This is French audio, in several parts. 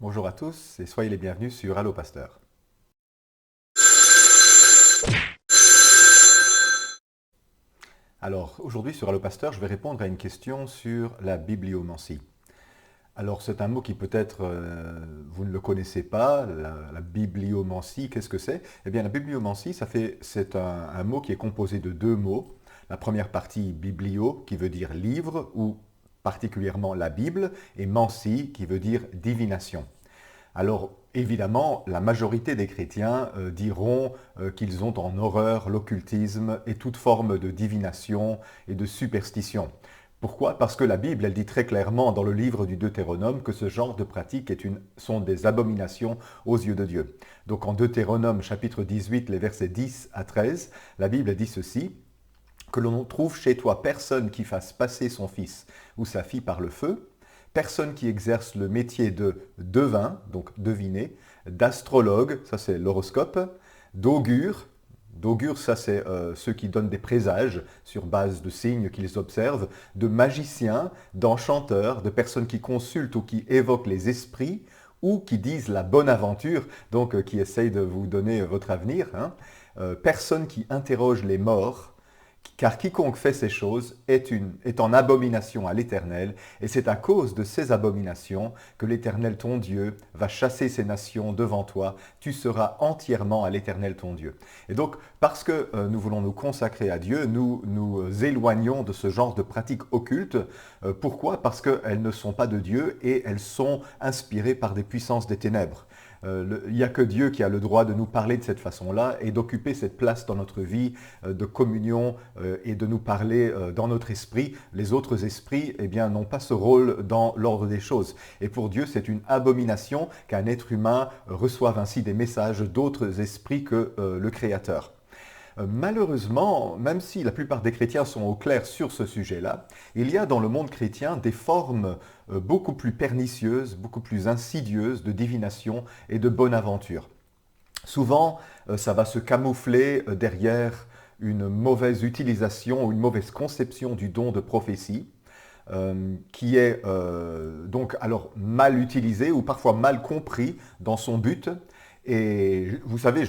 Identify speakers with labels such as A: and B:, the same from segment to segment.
A: Bonjour à tous et soyez les bienvenus sur Allo Pasteur. Alors aujourd'hui sur Allo Pasteur, je vais répondre à une question sur la bibliomancie. Alors c'est un mot qui peut-être vous ne le connaissez pas, la bibliomancie, qu'est-ce que c'est? Eh bien la bibliomancie, c'est un mot qui est composé de deux mots. La première partie biblio qui veut dire livre ou particulièrement la Bible et mancie qui veut dire divination. Alors, évidemment, la majorité des chrétiens diront qu'ils ont en horreur l'occultisme et toute forme de divination et de superstition. Pourquoi? Parce que la Bible, elle dit très clairement dans le livre du Deutéronome que ce genre de pratiques sont des abominations aux yeux de Dieu. Donc en Deutéronome chapitre 18, les versets 10 à 13, la Bible dit ceci, que l'on trouve chez toi personne qui fasse passer son fils ou sa fille par le feu, personne qui exerce le métier de devin, donc deviner, d'astrologue, ça c'est l'horoscope, d'augure, d'augure ça c'est ceux qui donnent des présages sur base de signes qu'ils observent, de magicien, d'enchanteur, de personnes qui consultent ou qui évoquent les esprits, ou qui disent la bonne aventure, donc qui essayent de vous donner votre avenir, hein. Personne qui interroge les morts, car quiconque fait ces choses est en abomination à l'Éternel, et c'est à cause de ces abominations que l'Éternel ton Dieu va chasser ces nations devant toi. Tu seras entièrement à l'Éternel ton Dieu. Et donc, parce que nous voulons nous consacrer à Dieu, nous nous éloignons de ce genre de pratiques occultes. Pourquoi? Parce qu'elles ne sont pas de Dieu et elles sont inspirées par des puissances des ténèbres. Il n'y a que Dieu qui a le droit de nous parler de cette façon-là et d'occuper cette place dans notre vie de communion et de nous parler dans notre esprit. Les autres esprits, eh bien, n'ont pas ce rôle dans l'ordre des choses. Et pour Dieu, c'est une abomination qu'un être humain reçoive ainsi des messages d'autres esprits que le Créateur. Malheureusement, même si la plupart des chrétiens sont au clair sur ce sujet-là, il y a dans le monde chrétien des formes beaucoup plus pernicieuses, beaucoup plus insidieuses de divination et de bonne aventure. Souvent, ça va se camoufler derrière une mauvaise utilisation ou une mauvaise conception du don de prophétie, qui est donc alors mal utilisé ou parfois mal compris dans son but. Et vous savez,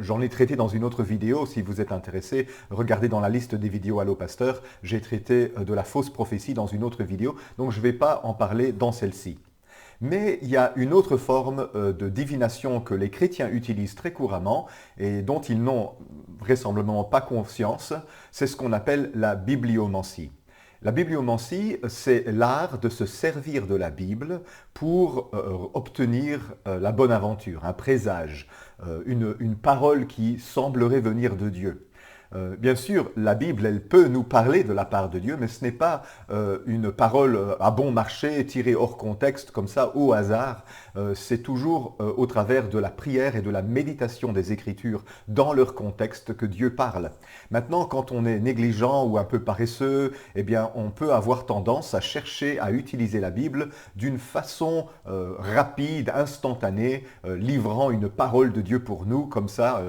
A: j'en ai traité dans une autre vidéo, si vous êtes intéressé, regardez dans la liste des vidéos Allo Pasteur, j'ai traité de la fausse prophétie dans une autre vidéo, donc je ne vais pas en parler dans celle-ci. Mais il y a une autre forme de divination que les chrétiens utilisent très couramment et dont ils n'ont vraisemblablement pas conscience, c'est ce qu'on appelle la bibliomancie. La bibliomancie, c'est l'art de se servir de la Bible pour obtenir la bonne aventure, un présage, une parole qui semblerait venir de Dieu. Bien sûr, la Bible, elle peut nous parler de la part de Dieu, mais ce n'est pas une parole à bon marché, tirée hors contexte, comme ça, au hasard. C'est toujours au travers de la prière et de la méditation des Écritures dans leur contexte que Dieu parle. Maintenant, quand on est négligent ou un peu paresseux, eh bien, on peut avoir tendance à chercher à utiliser la Bible d'une façon rapide, instantanée, livrant une parole de Dieu pour nous, comme ça,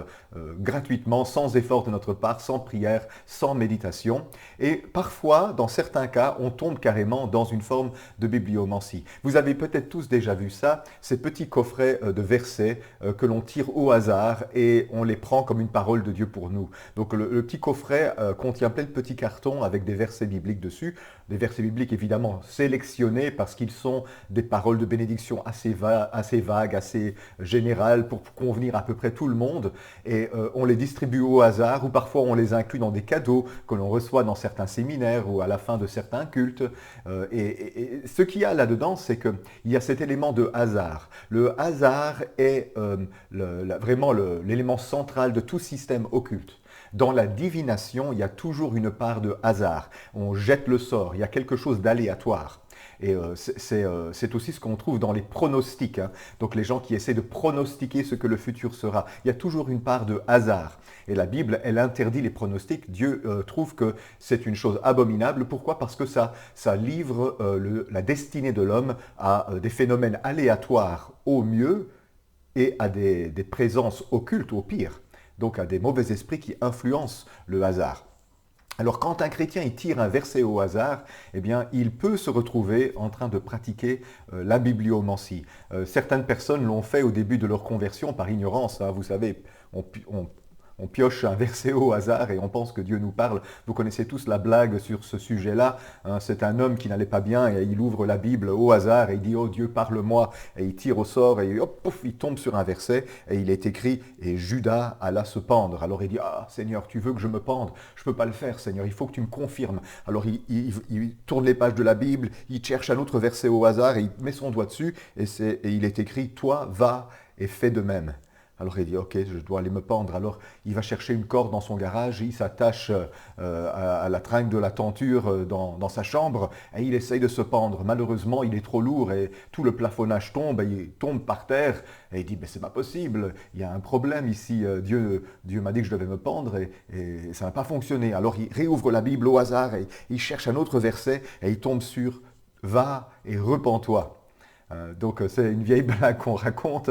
A: gratuitement, sans effort de notre part, sans prière, sans méditation. Et parfois, dans certains cas, on tombe carrément dans une forme de bibliomancie. Vous avez peut-être tous déjà vu ça, ces petits coffrets de versets que l'on tire au hasard et on les prend comme une parole de Dieu pour nous. Donc le petit coffret contient plein de petits cartons avec des versets bibliques dessus, des versets bibliques évidemment sélectionnés parce qu'ils sont des paroles de bénédiction assez vagues, assez générales pour convenir à peu près tout le monde. Et on les distribue au hasard ou parfois on les inclut dans des cadeaux que l'on reçoit dans certains séminaires ou à la fin de certains cultes. Et ce qu'il y a là-dedans, c'est qu'il y a cet élément de hasard. Le hasard est vraiment l'élément central de tout système occulte. Dans la divination, il y a toujours une part de hasard. On jette le sort, il y a quelque chose d'aléatoire. Et c'est aussi ce qu'on trouve dans les pronostics, hein. Donc les gens qui essaient de pronostiquer ce que le futur sera. Il y a toujours une part de hasard. Et la Bible, elle interdit les pronostics. Dieu trouve que c'est une chose abominable. Pourquoi? Parce que ça livre la destinée de l'homme à des phénomènes aléatoires au mieux et à des présences occultes au pire. Donc à des mauvais esprits qui influencent le hasard. Alors quand un chrétien il tire un verset au hasard, eh bien il peut se retrouver en train de pratiquer la bibliomancie. Certaines personnes l'ont fait au début de leur conversion par ignorance, hein. Vous savez, on pioche un verset au hasard et on pense que Dieu nous parle. Vous connaissez tous la blague sur ce sujet-là, hein. C'est un homme qui n'allait pas bien et il ouvre la Bible au hasard et il dit « Oh Dieu, parle-moi » et il tire au sort et hop, pouf, il tombe sur un verset et il est écrit « Et Judas alla se pendre ». Alors il dit « Ah Seigneur, tu veux que je me pende? Je ne peux pas le faire Seigneur, il faut que tu me confirmes ». Alors il tourne les pages de la Bible, il cherche un autre verset au hasard et il met son doigt dessus et il est écrit « Toi, va et fais de même ». Alors il dit, ok, je dois aller me pendre. Alors il va chercher une corde dans son garage, il s'attache à la tringle de la tenture dans sa chambre et il essaye de se pendre. Malheureusement, il est trop lourd et tout le plafonnage tombe, et il tombe par terre et il dit, mais c'est pas possible, il y a un problème ici, Dieu m'a dit que je devais me pendre et ça n'a pas fonctionné. Alors il réouvre la Bible au hasard et il cherche un autre verset et il tombe sur, va et repens-toi. Donc c'est une vieille blague qu'on raconte.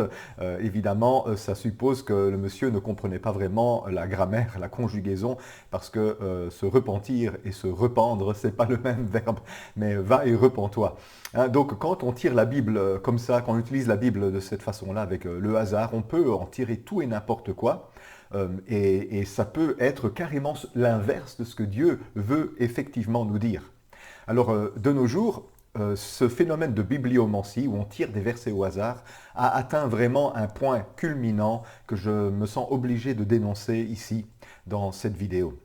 A: Évidemment, ça suppose que le monsieur ne comprenait pas vraiment la grammaire, la conjugaison, parce que se repentir et se rependre, c'est pas le même verbe, mais va et repens-toi. Hein, donc quand on tire la Bible comme ça, quand on utilise la Bible de cette façon-là, avec le hasard, on peut en tirer tout et n'importe quoi. Et ça peut être carrément l'inverse de ce que Dieu veut effectivement nous dire. Alors, de nos jours, ce phénomène de bibliomancie, où on tire des versets au hasard, a atteint vraiment un point culminant que je me sens obligé de dénoncer ici, dans cette vidéo.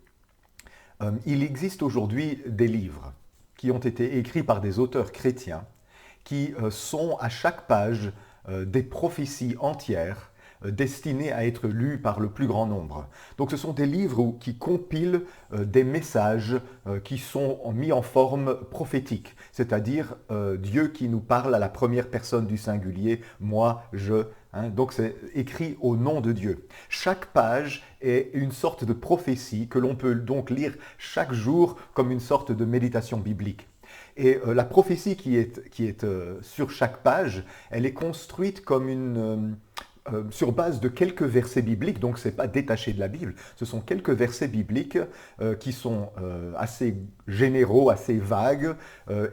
A: Il existe aujourd'hui des livres qui ont été écrits par des auteurs chrétiens, qui sont à chaque page des prophéties entières destinées à être lues par le plus grand nombre. Donc ce sont des livres qui compilent des messages qui sont mis en forme prophétique, c'est-à-dire Dieu qui nous parle à la première personne du singulier, moi, je. Hein, donc c'est écrit au nom de Dieu. Chaque page est une sorte de prophétie que l'on peut donc lire chaque jour comme une sorte de méditation biblique. Et la prophétie qui est sur chaque page, elle est construite comme sur base de quelques versets bibliques, donc ce n'est pas détaché de la Bible, ce sont quelques versets bibliques qui sont assez généraux, assez vagues,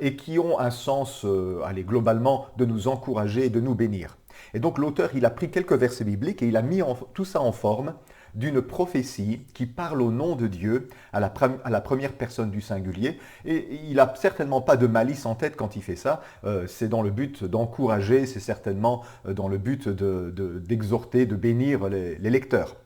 A: et qui ont un sens, globalement, de nous encourager et de nous bénir. Et donc l'auteur, il a pris quelques versets bibliques et il a mis tout ça en forme d'une prophétie qui parle au nom de Dieu à la première personne du singulier. Et il n'a certainement pas de malice en tête quand il fait ça. C'est dans le but d'encourager, c'est certainement dans le but d'exhorter, de bénir les lecteurs.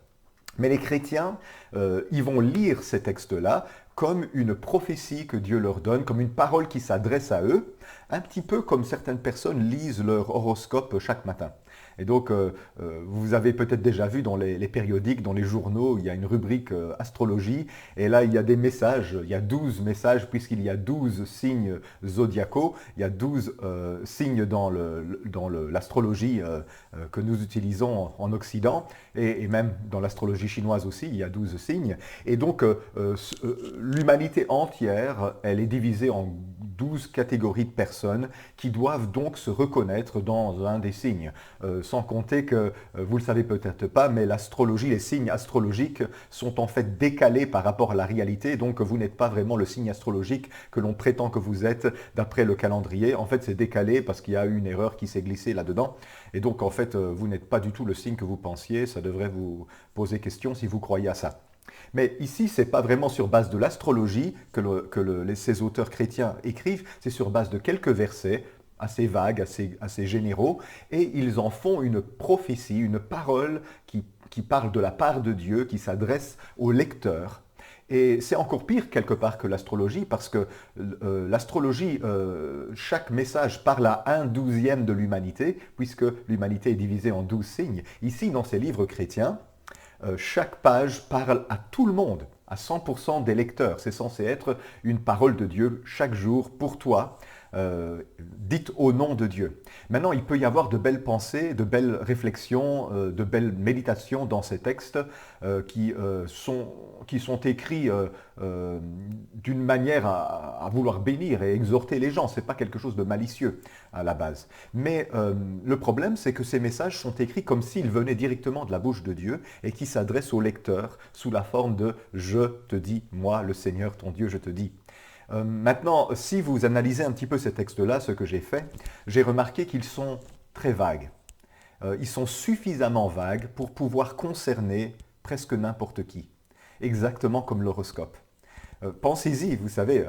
A: Mais les chrétiens, ils vont lire ces textes-là comme une prophétie que Dieu leur donne, comme une parole qui s'adresse à eux, un petit peu comme certaines personnes lisent leur horoscope chaque matin. Et donc, vous avez peut-être déjà vu dans les périodiques, dans les journaux, il y a une rubrique astrologie, et là, il y a des messages, il y a 12 messages, puisqu'il y a 12 signes zodiacaux, il y a 12 signes dans l'astrologie que nous utilisons en Occident, et même dans l'astrologie chinoise aussi, il y a 12 signes. Et donc, l'humanité entière, elle est divisée en 12 catégories de personnes qui doivent donc se reconnaître dans un des signes. Sans compter que, vous ne le savez peut-être pas, mais l'astrologie, les signes astrologiques sont en fait décalés par rapport à la réalité, donc vous n'êtes pas vraiment le signe astrologique que l'on prétend que vous êtes d'après le calendrier. En fait, c'est décalé parce qu'il y a eu une erreur qui s'est glissée là-dedans. Et donc, en fait, vous n'êtes pas du tout le signe que vous pensiez. Ça devrait vous poser question si vous croyez à ça. Mais ici, ce n'est pas vraiment sur base de l'astrologie que ces auteurs chrétiens écrivent, c'est sur base de quelques versets assez vagues, assez généraux, et ils en font une prophétie, une parole qui parle de la part de Dieu, qui s'adresse au lecteur. Et c'est encore pire quelque part que l'astrologie, parce que l'astrologie, chaque message parle à 1/12e de l'humanité, puisque l'humanité est divisée en 12 signes. Ici, dans ces livres chrétiens, chaque page parle à tout le monde, à 100% des lecteurs. C'est censé être une parole de Dieu chaque jour pour toi, dites au nom de Dieu. Maintenant, il peut y avoir de belles pensées, de belles réflexions, de belles méditations dans ces textes qui sont écrits d'une manière à vouloir bénir et exhorter les gens. Ce n'est pas quelque chose de malicieux à la base. Mais le problème, c'est que ces messages sont écrits comme s'ils venaient directement de la bouche de Dieu et qui s'adressent au lecteur sous la forme de « je te dis, moi, le Seigneur, ton Dieu, je te dis ». Maintenant, si vous analysez un petit peu ces textes-là, ce que j'ai fait, j'ai remarqué qu'ils sont très vagues. Ils sont suffisamment vagues pour pouvoir concerner presque n'importe qui, exactement comme l'horoscope. Pensez-y, vous savez,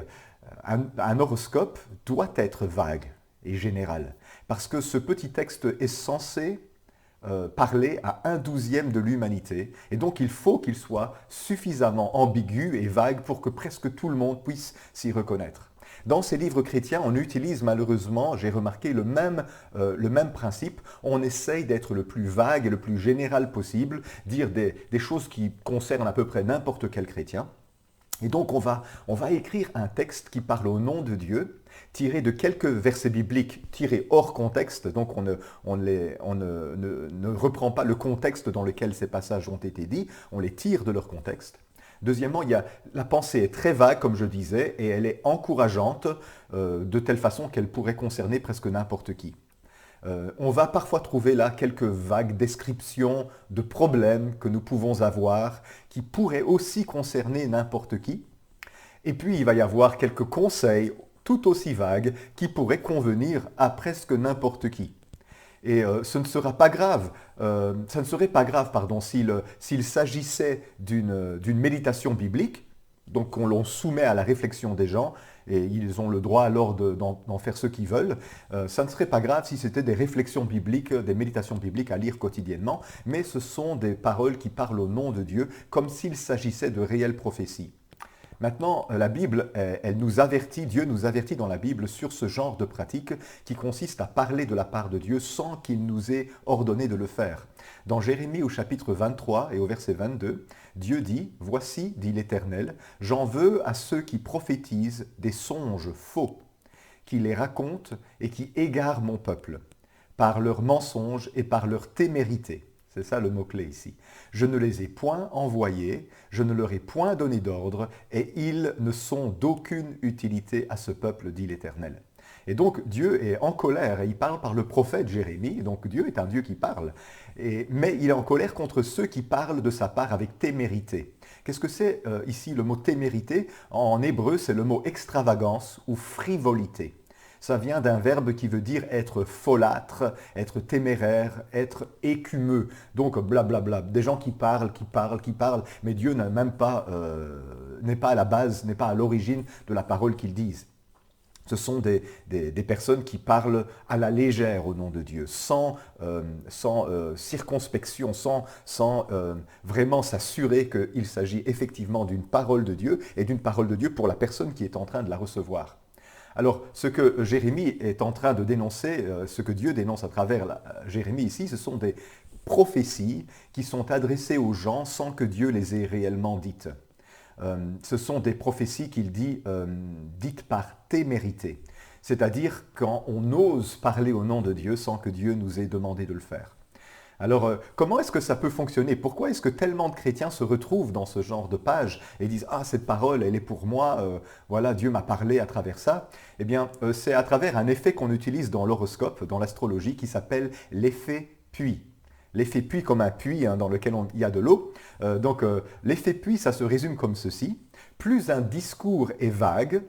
A: un horoscope doit être vague et général, parce que ce petit texte est censé parler à 1/12 de l'humanité, et donc il faut qu'il soit suffisamment ambigu et vague pour que presque tout le monde puisse s'y reconnaître. Dans ces livres chrétiens, on utilise malheureusement, j'ai remarqué, le même principe. On essaye d'être le plus vague et le plus général possible, dire des choses qui concernent à peu près n'importe quel chrétien. Et donc on va écrire un texte qui parle au nom de Dieu, tiré de quelques versets bibliques, tirés hors contexte, donc on ne reprend pas le contexte dans lequel ces passages ont été dits, on les tire de leur contexte. Deuxièmement, la pensée est très vague, comme je disais, et elle est encourageante de telle façon qu'elle pourrait concerner presque n'importe qui. On va parfois trouver là quelques vagues descriptions de problèmes que nous pouvons avoir, qui pourraient aussi concerner n'importe qui. Et puis, il va y avoir quelques conseils tout aussi vagues qui pourraient convenir à presque n'importe qui. Et ce ne sera pas grave, ça ne serait pas grave, pardon, s'il s'agissait d'une méditation biblique, donc qu'on l'on soumet à la réflexion des gens, et ils ont le droit alors d'en faire ce qu'ils veulent. Ça ne serait pas grave si c'était des réflexions bibliques, des méditations bibliques à lire quotidiennement, mais ce sont des paroles qui parlent au nom de Dieu, comme s'il s'agissait de réelles prophéties. Maintenant, la Bible, elle nous avertit, Dieu nous avertit dans la Bible sur ce genre de pratique qui consiste à parler de la part de Dieu sans qu'il nous ait ordonné de le faire. Dans Jérémie au chapitre 23 et au verset 22, Dieu dit « Voici, dit l'Éternel, j'en veux à ceux qui prophétisent des songes faux, qui les racontent et qui égarent mon peuple, par leurs mensonges et par leur témérité. » C'est ça le mot-clé ici. « Je ne les ai point envoyés, je ne leur ai point donné d'ordre, et ils ne sont d'aucune utilité à ce peuple, dit l'Éternel. » Et donc Dieu est en colère, et il parle par le prophète Jérémie, donc Dieu est un Dieu qui parle, mais il est en colère contre ceux qui parlent de sa part avec témérité. Qu'est-ce que c'est ici le mot témérité? En hébreu, c'est le mot extravagance ou frivolité. Ça vient d'un verbe qui veut dire être folâtre, être téméraire, être écumeux. Donc blablabla, des gens qui parlent, mais Dieu n'est pas à la base, n'est pas à l'origine de la parole qu'ils disent. Ce sont des personnes qui parlent à la légère au nom de Dieu, sans circonspection, sans vraiment s'assurer qu'il s'agit effectivement d'une parole de Dieu et d'une parole de Dieu pour la personne qui est en train de la recevoir. Alors, ce que Jérémie est en train de dénoncer, ce que Dieu dénonce à travers Jérémie ici, ce sont des prophéties qui sont adressées aux gens sans que Dieu les ait réellement dites. Ce sont des prophéties qu'il dit dites par témérité, c'est-à-dire quand on ose parler au nom de Dieu sans que Dieu nous ait demandé de le faire. Alors, comment est-ce que ça peut fonctionner? Pourquoi est-ce que tellement de chrétiens se retrouvent dans ce genre de page et disent « Ah, cette parole, elle est pour moi, voilà, Dieu m'a parlé à travers ça ». Eh bien, c'est à travers un effet qu'on utilise dans l'horoscope, dans l'astrologie, qui s'appelle l'effet puits. L'effet puits comme un puits dans lequel il y a de l'eau. L'effet puits, ça se résume comme ceci. Plus un discours est vague,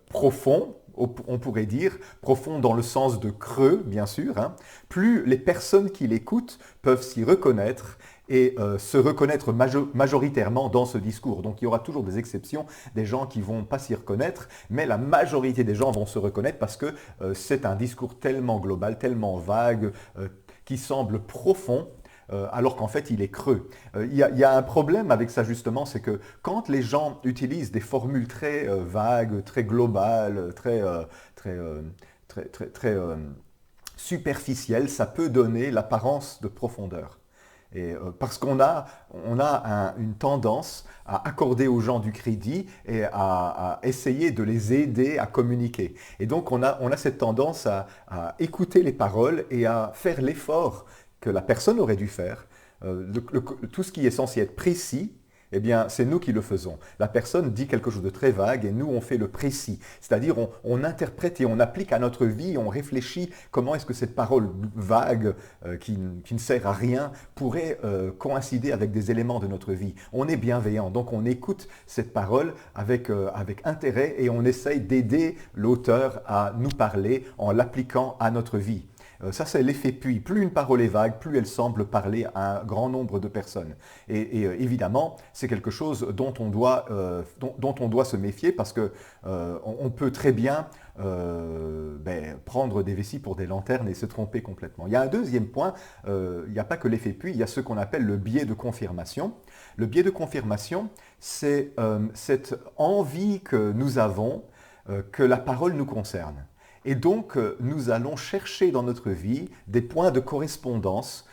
A: profond, on pourrait dire, profond dans le sens de creux, bien sûr, plus les personnes qui l'écoutent peuvent s'y reconnaître et se reconnaître majoritairement dans ce discours. Donc il y aura toujours des exceptions, des gens qui ne vont pas s'y reconnaître, mais la majorité des gens vont se reconnaître parce que c'est un discours tellement global, tellement vague, qui semble profond, alors qu'en fait il est creux. Il y a un problème avec ça justement, c'est que quand les gens utilisent des formules très vagues, très globales, très superficielles, ça peut donner l'apparence de profondeur. Parce qu'on a une tendance à accorder aux gens du crédit et à essayer de les aider à communiquer. Et donc on a cette tendance à écouter les paroles et à faire l'effort que la personne aurait dû faire. Tout ce qui est censé être précis, eh bien, c'est nous qui le faisons. La personne dit quelque chose de très vague et nous, on fait le précis. C'est-à-dire, on interprète et on applique à notre vie, on réfléchit comment est-ce que cette parole vague, qui ne sert à rien, pourrait coïncider avec des éléments de notre vie. On est bienveillant, donc on écoute cette parole avec intérêt et on essaye d'aider l'auteur à nous parler en l'appliquant à notre vie. Ça, c'est l'effet puits. Plus une parole est vague, plus elle semble parler à un grand nombre de personnes. Évidemment, c'est quelque chose dont on doit se méfier parce qu'on peut très bien prendre des vessies pour des lanternes et se tromper complètement. Il y a un deuxième point, il n'y a pas que l'effet puits, il y a ce qu'on appelle le biais de confirmation. Le biais de confirmation, c'est cette envie que nous avons que la parole nous concerne. Et donc, nous allons chercher dans notre vie des points de correspondance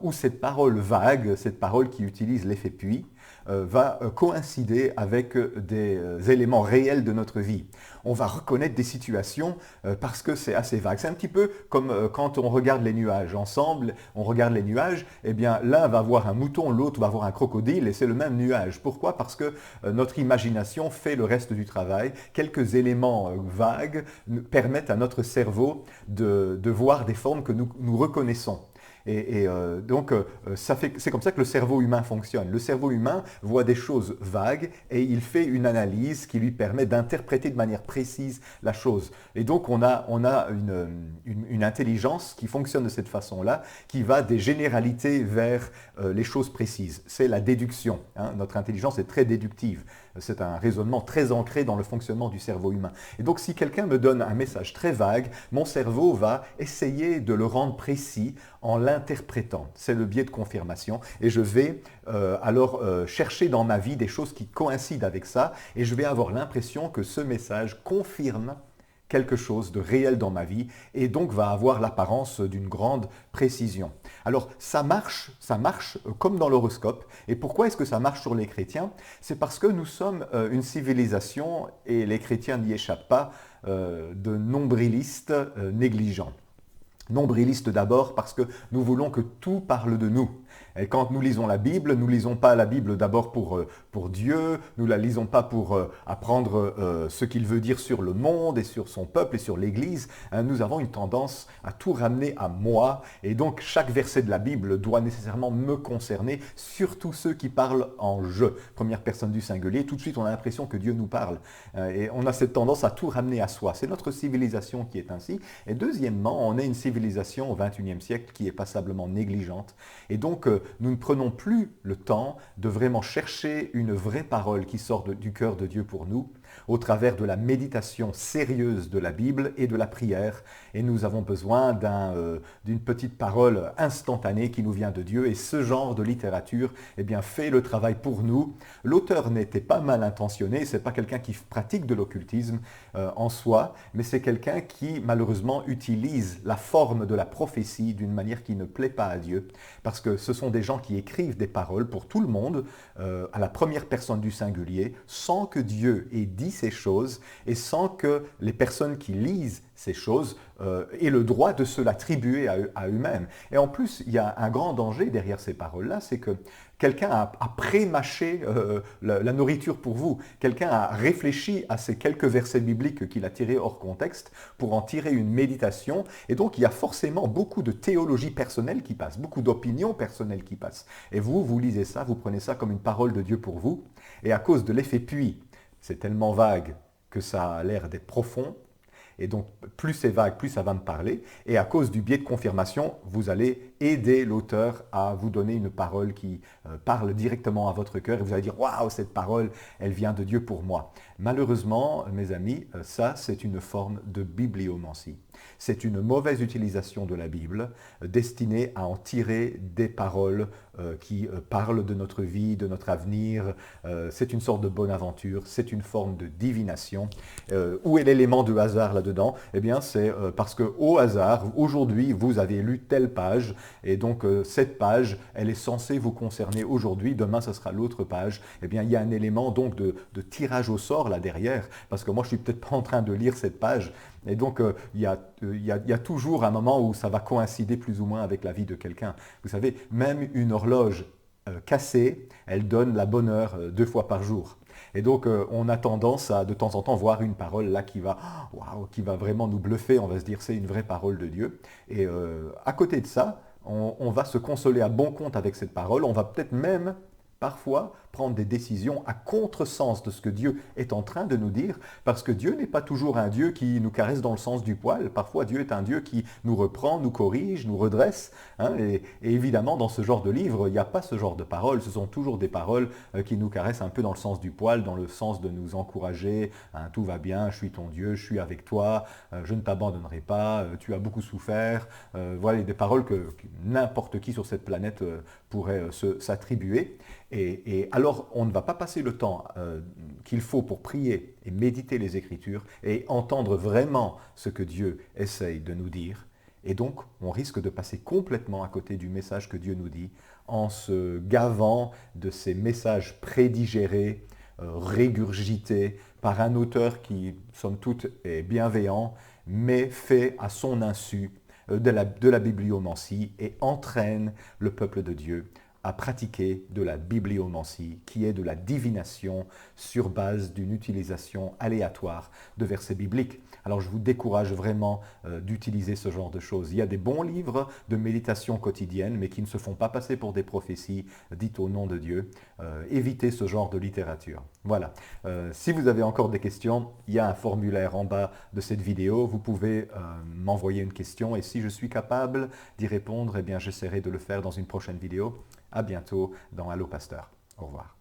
A: où cette parole vague, cette parole qui utilise l'effet puits, va coïncider avec des éléments réels de notre vie. On va reconnaître des situations parce que c'est assez vague. C'est un petit peu comme quand on regarde les nuages ensemble, on regarde les nuages, eh bien l'un va voir un mouton, l'autre va voir un crocodile et c'est le même nuage. Pourquoi? Parce que notre imagination fait le reste du travail. Quelques éléments vagues permettent à notre cerveau de voir des formes que nous reconnaissons. Donc, c'est comme ça que le cerveau humain fonctionne. Le cerveau humain voit des choses vagues et il fait une analyse qui lui permet d'interpréter de manière précise la chose. Et donc, on a une intelligence qui fonctionne de cette façon-là, qui va des généralités vers les choses précises. C'est la déduction. Notre intelligence est très déductive. C'est un raisonnement très ancré dans le fonctionnement du cerveau humain. Et donc, si quelqu'un me donne un message très vague, mon cerveau va essayer de le rendre précis en l'interprétant. C'est le biais de confirmation. Et je vais alors chercher dans ma vie des choses qui coïncident avec ça. Et je vais avoir l'impression que ce message confirme quelque chose de réel dans ma vie et donc va avoir l'apparence d'une grande précision. Alors ça marche comme dans l'horoscope. Et pourquoi est-ce que ça marche sur les chrétiens? C'est parce que nous sommes une civilisation, et les chrétiens n'y échappent pas, de nombrilistes négligents. Nombrilistes d'abord parce que nous voulons que tout parle de nous. Et quand nous lisons la Bible, nous ne lisons pas la Bible d'abord pour Dieu, nous ne la lisons pas pour apprendre ce qu'il veut dire sur le monde et sur son peuple et sur l'Église. Nous avons une tendance à tout ramener à moi et donc chaque verset de la Bible doit nécessairement me concerner, surtout ceux qui parlent en je, première personne du singulier. Tout de suite, on a l'impression que Dieu nous parle et on a cette tendance à tout ramener à soi. C'est notre civilisation qui est ainsi. Et deuxièmement, on est une civilisation au XXIe siècle qui est passablement négligente et donc nous ne prenons plus le temps de vraiment chercher une vraie parole qui sort du cœur de Dieu pour nous au travers de la méditation sérieuse de la Bible et de la prière. Et nous avons besoin d'une petite parole instantanée qui nous vient de Dieu. Et ce genre de littérature fait le travail pour nous. L'auteur n'était pas mal intentionné, ce n'est pas quelqu'un qui pratique de l'occultisme en soi, mais c'est quelqu'un qui malheureusement utilise la forme de la prophétie d'une manière qui ne plaît pas à Dieu. Parce que ce sont des gens qui écrivent des paroles pour tout le monde, à la première personne du singulier, sans que Dieu ait dit ces choses et sans que les personnes qui lisent ces choses aient le droit de se l'attribuer à eux-mêmes. Et en plus, il y a un grand danger derrière ces paroles-là, c'est que quelqu'un a pré-mâché la nourriture pour vous. Quelqu'un a réfléchi à ces quelques versets bibliques qu'il a tirés hors contexte pour en tirer une méditation. Et donc, il y a forcément beaucoup de théologie personnelle qui passe, beaucoup d'opinions personnelles qui passent. Et vous lisez ça, vous prenez ça comme une parole de Dieu pour vous. Et à cause de l'effet puits, c'est tellement vague que ça a l'air d'être profond. Et donc, plus c'est vague, plus ça va me parler. Et à cause du biais de confirmation, vous allez aider l'auteur à vous donner une parole qui parle directement à votre cœur. Et vous allez dire, waouh, cette parole, elle vient de Dieu pour moi. Malheureusement, mes amis, ça, c'est une forme de bibliomancie. C'est une mauvaise utilisation de la Bible destinée à en tirer des paroles qui parlent de notre vie, de notre avenir. C'est une sorte de bonne aventure, c'est une forme de divination. Où est l'élément de hasard là-dedans? Eh bien, c'est parce qu'au hasard, aujourd'hui, vous avez lu telle page, et donc cette page, elle est censée vous concerner aujourd'hui, demain, ce sera l'autre page. Eh bien, il y a un élément donc de tirage au sort là derrière, parce que moi, je suis peut-être pas en train de lire cette page, et donc il y a toujours un moment où ça va coïncider plus ou moins avec la vie de quelqu'un. Vous savez, même une horloge cassée, elle donne la bonne heure 2 fois par jour. Et donc, on a tendance à, de temps en temps, voir une parole là qui va vraiment nous bluffer. On va se dire, c'est une vraie parole de Dieu. Et à côté de ça, on va se consoler à bon compte avec cette parole. On va peut-être même, parfois, prendre des décisions à contresens de ce que Dieu est en train de nous dire, parce que Dieu n'est pas toujours un Dieu qui nous caresse dans le sens du poil. Parfois, Dieu est un Dieu qui nous reprend, nous corrige, nous redresse. Hein, et évidemment, dans ce genre de livre, il n'y a pas ce genre de paroles. Ce sont toujours des paroles qui nous caressent un peu dans le sens du poil, dans le sens de nous encourager. Hein, tout va bien, je suis ton Dieu, je suis avec toi, je ne t'abandonnerai pas, tu as beaucoup souffert. Voilà des paroles que n'importe qui sur cette planète pourrait s'attribuer. Et alors, on ne va pas passer le temps qu'il faut pour prier et méditer les Écritures et entendre vraiment ce que Dieu essaye de nous dire. Et donc, on risque de passer complètement à côté du message que Dieu nous dit en se gavant de ces messages prédigérés, régurgités par un auteur qui, somme toute, est bienveillant, mais fait à son insu de la bibliomancie et entraîne le peuple de Dieu à pratiquer de la bibliomancie, qui est de la divination sur base d'une utilisation aléatoire de versets bibliques. Alors je vous décourage vraiment d'utiliser ce genre de choses. Il y a des bons livres de méditation quotidienne, mais qui ne se font pas passer pour des prophéties dites au nom de Dieu. Évitez ce genre de littérature. Voilà. Si vous avez encore des questions, il y a un formulaire en bas de cette vidéo. Vous pouvez m'envoyer une question et si je suis capable d'y répondre, eh bien j'essaierai de le faire dans une prochaine vidéo. À bientôt dans Allo Pasteur. Au revoir.